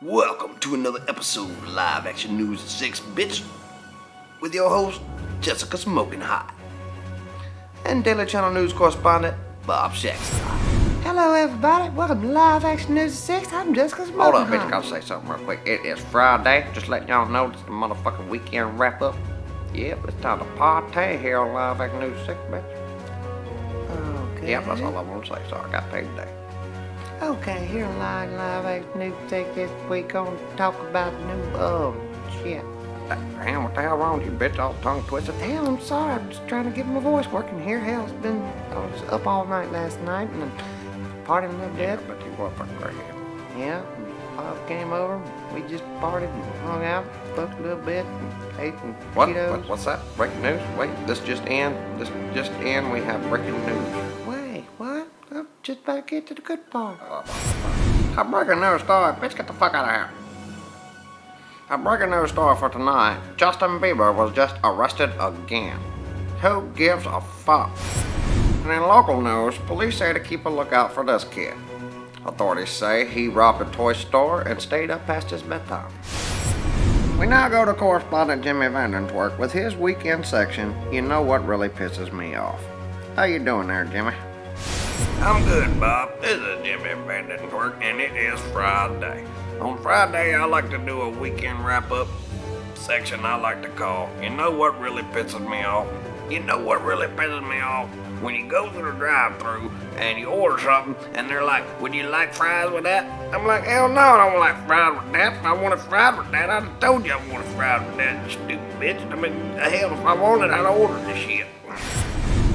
Welcome to another episode of Live Action News at 6, bitch, with your host, Jessica Smoking Hot, and Daily Channel News correspondent, Bob Shaxton. Hello everybody, welcome to Live Action News at 6, I'm Jessica Smoking Hot. Hold up, bitch, I gotta say something real quick. It is Friday, just letting y'all know it's the motherfucking weekend wrap up. Yep, it's time to party here on Live Action News at 6, bitch. Okay. Yep, that's all I want to say, so I got paid today. Okay, here on Live Action News at 6 this week, gonna talk about the new, shit. Damn, what the hell wrong with you, bitch? All tongue twisted. Hell, I'm sorry, I'm just trying to get my voice working here. Hell, I was up all night last night and partying a little bit. But you were fucking crazy. Yeah, and Bob came over, we just partied and hung out, fucked a little bit, and ate some Cheetos. What's that? Breaking news? Wait, this just in. We have breaking news. Wait, what? I'm just about to get to the good part. A breaking news story. Bitch, get the fuck out of here. A breaking news story for tonight. Justin Bieber was just arrested again. Who gives a fuck? And in local news, police say to keep a lookout for this kid. Authorities say he robbed a toy store and stayed up past his bedtime. We now go to correspondent Jimmy Vandentwerk with his weekend section, You Know What Really Pisses Me Off. How you doing there, Jimmy? I'm good, Bob. This is Jimmy Vandentwerk, and it is Friday. On Friday, I like to do a weekend wrap-up section I like to call, You Know What Really Pisses Me Off? You know what really pisses me off? When you go through the drive-thru and you order something and they're like, would you like fries with that? I'm like, hell no, I don't like fries with that. If I wanted fries with that, I'd have told you I wanted fries with that, you stupid bitch. I mean, hell, if I wanted, I'd order the shit.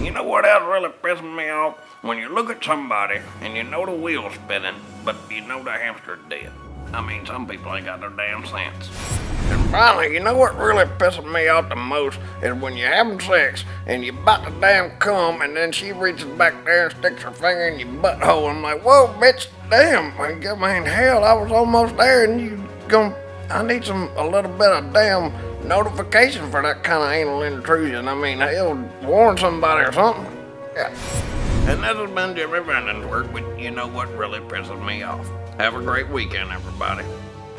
You know what else really pisses me off? When you look at somebody and you know the wheel's spinning, but you know the hamster's dead. I mean, some people ain't got no damn sense. And finally, you know what really pisses me off the most is when you're having sex and you about to damn come and then she reaches back there and sticks her finger in your butthole. I'm like, whoa, bitch, damn. I mean, hell, I was almost there and I need a little bit of damn notification for that kind of anal intrusion. I mean, hell, warn somebody or something. Yeah. And this has been Jimmy Vandentwerk with You Know What Really Pisses Me Off. Have a great weekend, everybody.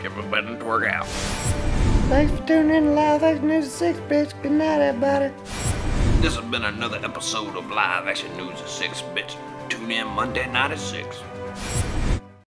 Jimmy Vandentwerk out. Thanks for tuning in to Live Action News at 6, bitch. Good night, everybody. This has been another episode of Live Action News at 6, bitch. Tune in Monday night at 6.